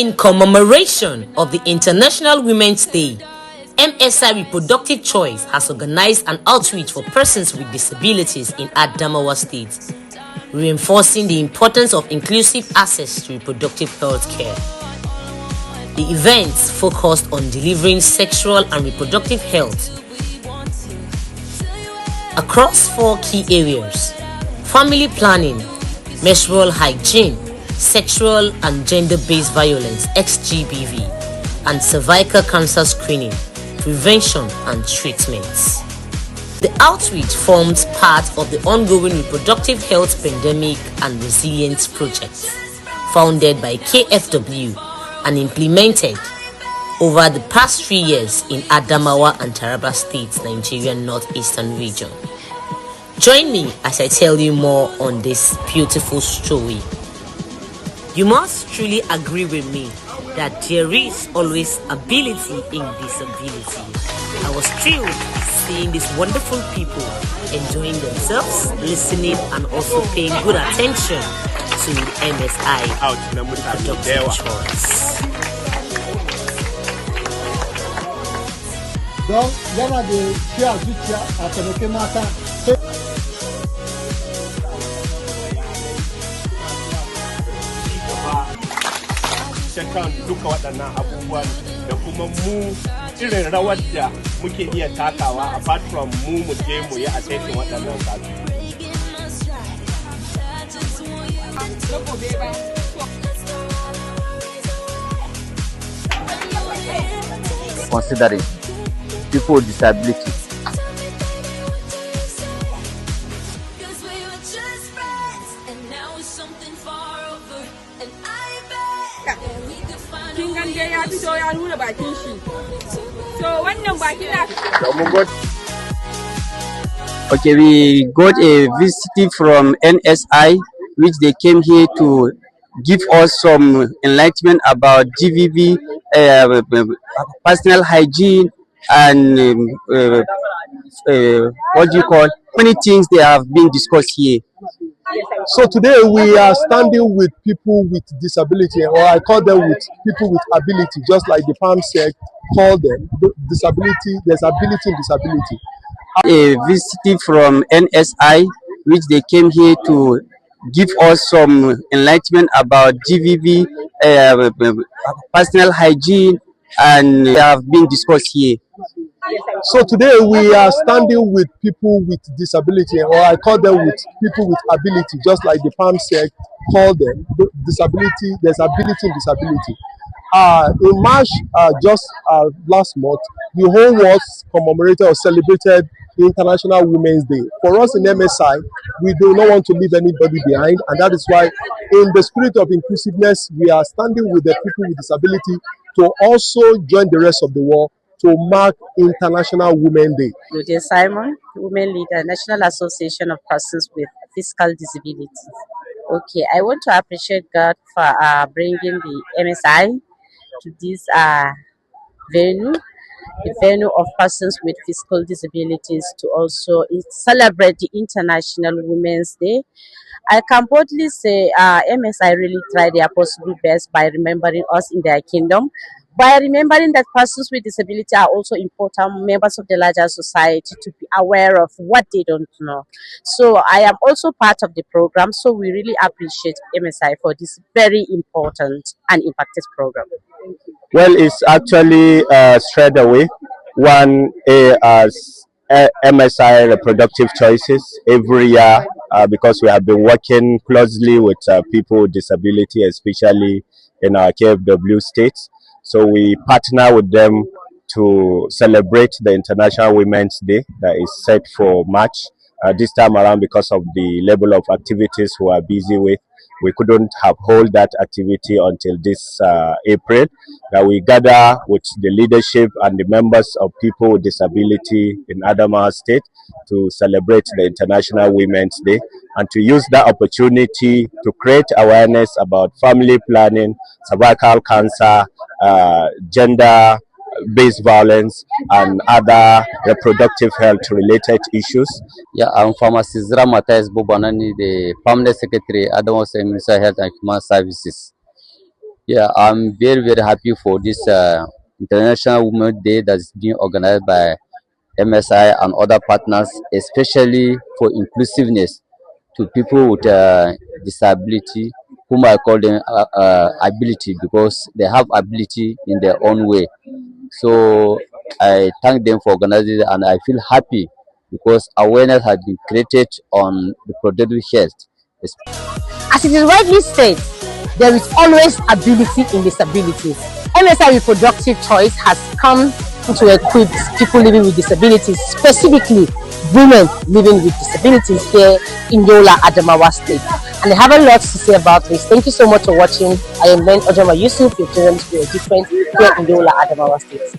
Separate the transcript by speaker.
Speaker 1: In commemoration of the International Women's Day, MSI Reproductive Choice has organized an outreach for persons with disabilities in Adamawa State, reinforcing the importance of inclusive access to reproductive health care. The events focused on delivering sexual and reproductive health across 4 key areas: family planning, menstrual hygiene, sexual and gender-based violence (XGBV), and cervical cancer screening, prevention and treatments. The outreach forms part of the ongoing Reproductive Health Pandemic and Resilience Project, founded by KFW and implemented over the past 3 years in Adamawa and Taraba States, Nigerian Northeastern region. Join me as I tell you more on this beautiful story. You must truly agree with me that there is always ability in disability. I was thrilled seeing these wonderful people enjoying themselves, listening, and also paying good attention to MSI Reproductive Choice.
Speaker 2: Shakan duka waɗannan abubuwan da kuma mu irin rawar da muke iya takawa apart from mu je mu yi attending waɗannan kasu.
Speaker 3: Considering people with disabilities.
Speaker 4: Okay, we got a visit from NSI, which they came here to give us some enlightenment about GVV, personal hygiene, and what do you call, many things they have been discussed here.
Speaker 5: So today we are standing with people with disability, or I call them with people with ability, just like the PAM said, call them disability. There's ability in disability.
Speaker 4: A visit from NSI, which they came here to give us some enlightenment about GVV, personal hygiene, and they have been discussed here.
Speaker 5: So today we are standing with people with disability, or I call them with people with ability, just like the PAM said, call them disability. There's ability in disability. In March, just last month, the whole world commemorated or celebrated International Women's Day. For us in MSI, we do not want to leave anybody behind, and that is why, in the spirit of inclusiveness, we are standing with the people with disability to also join the rest of the world to mark International Women's Day.
Speaker 6: Good Simon, Women Leader, National Association of Persons with Physical Disabilities. Okay, I want to appreciate God for bringing the MSI to this venue, the venue of persons with physical disabilities, to also celebrate the International Women's Day. I can boldly say MSI really tried their possible best by remembering us in their kingdom, by remembering that persons with disability are also important members of the larger society to be aware of what they don't know. So I am also part of the program, so we really appreciate MSI for this very important and impactful program.
Speaker 2: Well, it's actually straight away 1A as MSI Reproductive Choices every year because we have been working closely with people with disability, especially in our KFW states. So we partner with them to celebrate the International Women's Day that is set for March. This time around, because of the level of activities we are busy with, we couldn't have hold that activity until this April. That we gather with the leadership and the members of people with disability in Adamawa State to celebrate the International Women's Day and to use that opportunity to create awareness about family planning, cervical cancer, gender-based violence, and other reproductive health-related issues.
Speaker 3: Yeah, I'm pharmacist Matthias Bobanani, the permanent secretary, Adamawa Ministry of Health and Human Services. Yeah, I'm very happy for this International Women's Day that's being organized by MSI and other partners, especially for inclusiveness to people with disability, whom I call them ability, because they have ability in their own way. So I thank them for organizing it, and I feel happy because awareness has been created on reproductive health.
Speaker 1: As it is rightly said, there is always ability in disabilities. MSI Reproductive Choice has come to equip people living with disabilities, specifically women living with disabilities here in Yola, Adamawa State. And I have a lot to say about this. Thank you so much for watching. I am Ben Ojama Yusuf, your children's different here in Yola, Adamawa State.